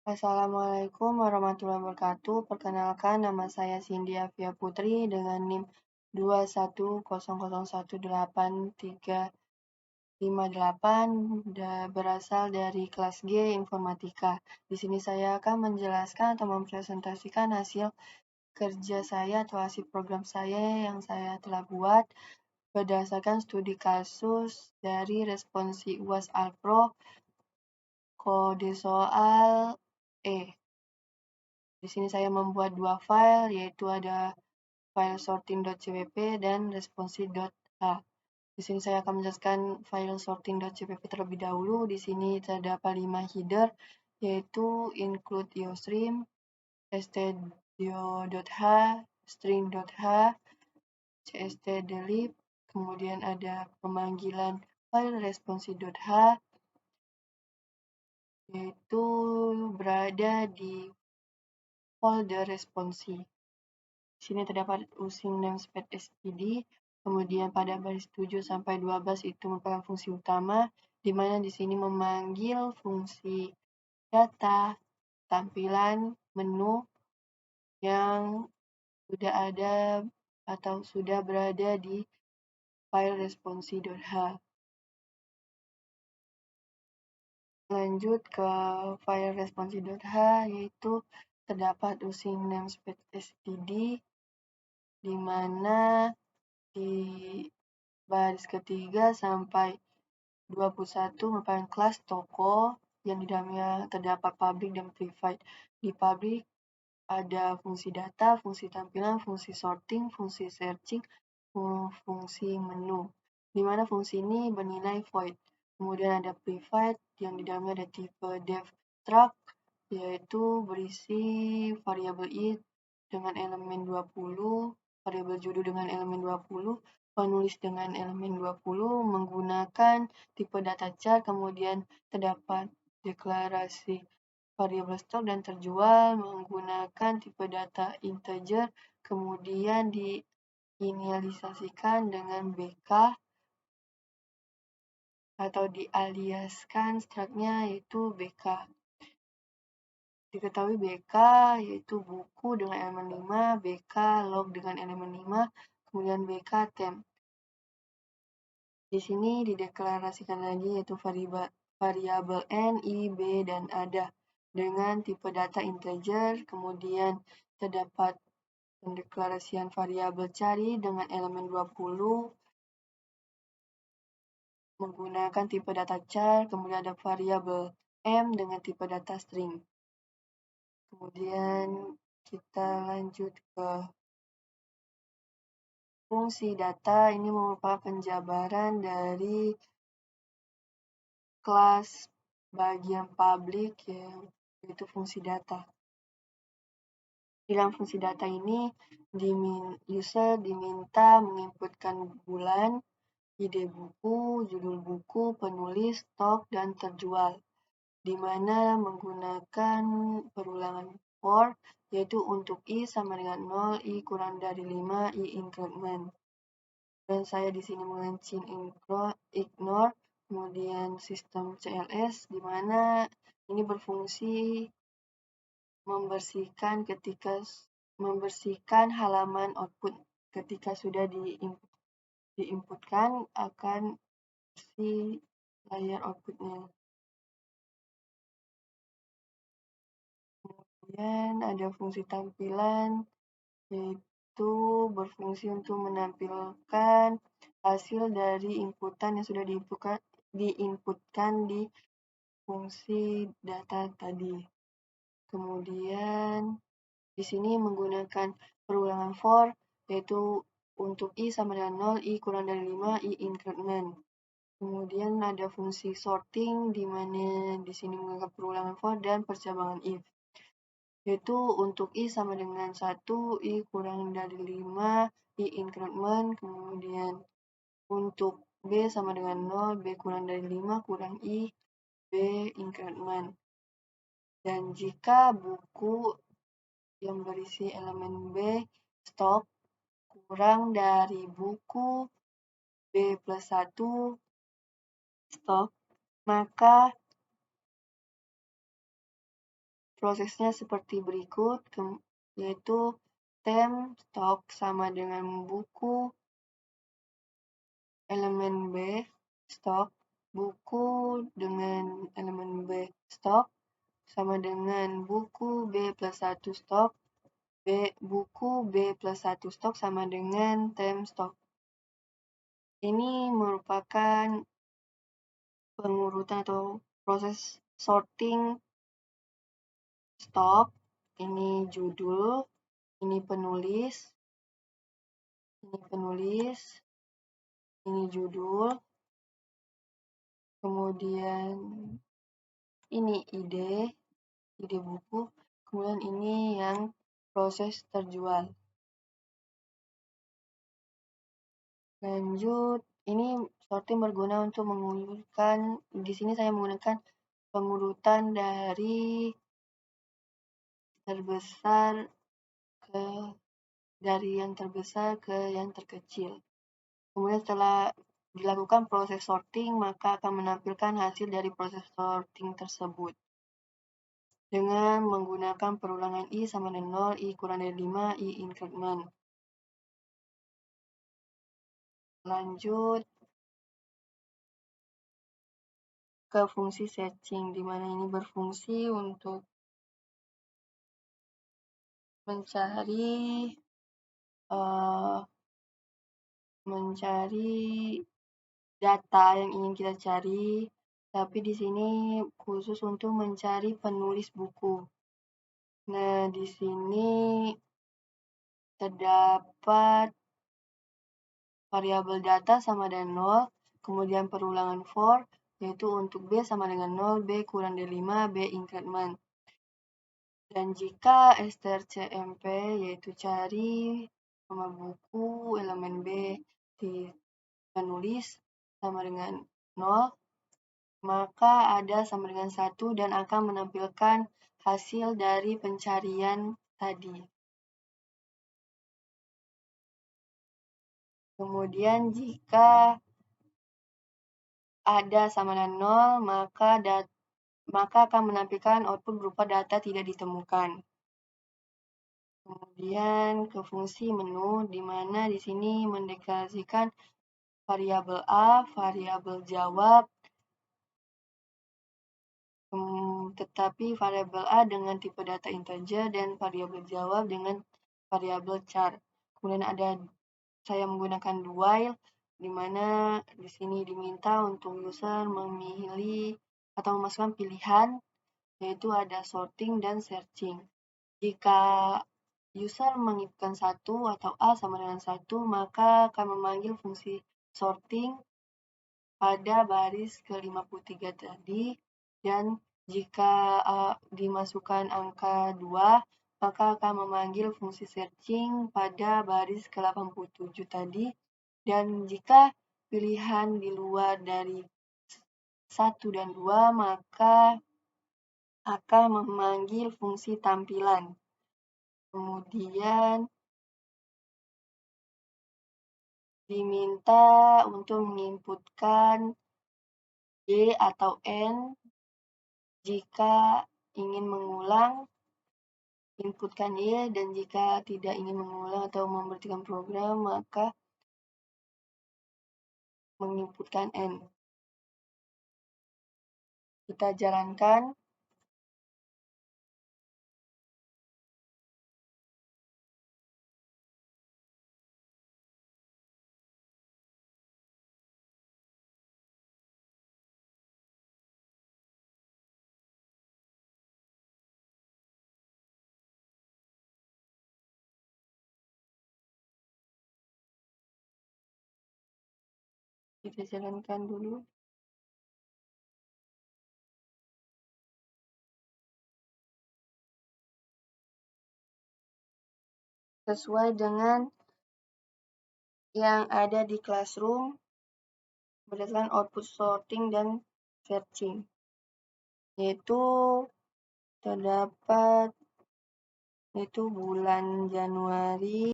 Assalamualaikum warahmatullahi wabarakatuh. Perkenalkan, nama saya Cynthia Fia Putri dengan NIM 21001183558 berasal dari kelas G Informatika. Di sini saya akan menjelaskan atau mempresentasikan hasil kerja saya atau hasil program saya yang saya telah buat berdasarkan studi kasus dari responsi UAS Alpro kode soal E. Di sini saya membuat dua file, yaitu ada file sorting.cpp dan responsi.h. Di sini saya akan menjelaskan file sorting.cpp terlebih dahulu. Di sini terdapat 5 header, yaitu include iostream, stdio.h, string.h, cstdelete, kemudian ada pemanggilan file responsi.h, yaitu berada di folder responsi. Di sini terdapat using namespace std, kemudian pada baris 7 sampai 12 itu merupakan fungsi utama, di mana di sini memanggil fungsi data, tampilan, menu yang sudah ada atau sudah berada di file responsi.h. Lanjut ke file responsi.h, yaitu terdapat using namespace std, di mana di baris ketiga sampai 21 merupakan kelas toko yang di dalamnya terdapat public dan private. Di public ada fungsi data, fungsi tampilan, fungsi sorting, fungsi searching, fungsi menu. Di mana fungsi ini bernilai void. Kemudian ada private yang di dalamnya ada tipe def struct, yaitu berisi variabel id dengan elemen 20, variabel judul dengan elemen 20, penulis dengan elemen 20, menggunakan tipe data char, kemudian terdapat deklarasi variabel stok dan terjual menggunakan tipe data integer, kemudian diinisialisasikan dengan BK atau dialiaskan struknya yaitu BK. Diketahui BK yaitu buku dengan elemen 5, BK log dengan elemen 5, kemudian BK temp. Di sini dideklarasikan lagi yaitu variabel n, i, b, dan ada dengan tipe data integer, kemudian terdapat pendeklarasian variabel cari dengan elemen 20 menggunakan tipe data char, kemudian ada variabel m dengan tipe data string. Kemudian kita lanjut ke fungsi data. Ini merupakan penjabaran dari kelas bagian publik yaitu fungsi data. Di dalam fungsi data ini, user diminta menginputkan bulan, ide buku, judul buku, penulis, stok, dan terjual, di mana menggunakan perulangan for, yaitu untuk i sama dengan 0, i kurang dari 5, i increment. Dan saya di sini mengencing ignore, kemudian sistem CLS, di mana ini berfungsi membersihkan halaman output ketika sudah diinputkan akan bersih layar outputnya. Kemudian ada fungsi tampilan, yaitu berfungsi untuk menampilkan hasil dari inputan yang sudah diinputkan di fungsi data tadi. Kemudian di sini menggunakan perulangan for, yaitu untuk i sama dengan 0, i kurang dari 5, i increment. Kemudian ada fungsi sorting, di mana di sini menggunakan perulangan for dan percabangan if, yaitu untuk i sama dengan 1, i kurang dari 5, i increment. Kemudian untuk b sama dengan 0, b kurang dari 5, kurang i, b increment. Dan jika buku yang berisi elemen B stok kurang dari buku B plus 1 stok, maka prosesnya seperti berikut, yaitu tem stok sama dengan buku elemen B stok, buku dengan elemen B stok sama dengan buku B plus 1 stok, buku B plus 1 stok sama dengan tem stok. Ini merupakan pengurutan atau proses sorting stok. Ini judul, ini penulis, ini judul, kemudian ini ide buku, kemudian ini yang proses terjual. Lanjut, ini sorting berguna untuk mengurutkan, di sini saya menggunakan pengurutan dari yang terbesar ke yang terkecil. Kemudian setelah dilakukan proses sorting, maka akan menampilkan hasil dari proses sorting tersebut. Dengan menggunakan perulangan I sama dengan 0, I kurang dari 5, I increment. Lanjut ke fungsi searching, di mana ini berfungsi untuk mencari data yang ingin kita cari, tapi di sini khusus untuk mencari penulis buku. Nah, di sini terdapat variabel data sama dengan 0, kemudian perulangan for, yaitu untuk B sama dengan 0, B kurang dari 5, B increment. Dan jika strcmp, yaitu cari nama buku elemen B di penulis sama dengan 0, maka ada sama dengan 1 dan akan menampilkan hasil dari pencarian tadi. Kemudian jika ada sama dengan 0, maka akan menampilkan output berupa data tidak ditemukan. Kemudian ke fungsi menu, di mana di sini mendeklarasikan variabel A, variabel jawab, tetapi variabel A dengan tipe data integer dan variabel jawab dengan variabel char. Kemudian saya menggunakan while, di mana di sini diminta untuk user memilih atau memasukkan pilihan, yaitu ada sorting dan searching. Jika user menginputkan 1 atau A sama dengan 1, maka akan memanggil fungsi sorting pada baris ke-53 tadi, dan jika dimasukkan angka 2, maka akan memanggil fungsi searching pada baris ke-87 tadi, dan jika pilihan di luar dari 1 dan 2, maka akan memanggil fungsi tampilan. Kemudian diminta untuk menginputkan Y atau N. Jika ingin mengulang, inputkan Y, dan jika tidak ingin mengulang atau memberhentikan program, maka menginputkan N. Kita jalankan. Kita jalankan dulu. Sesuai dengan yang ada di classroom berdasarkan output sorting dan searching, yaitu terdapat bulan Januari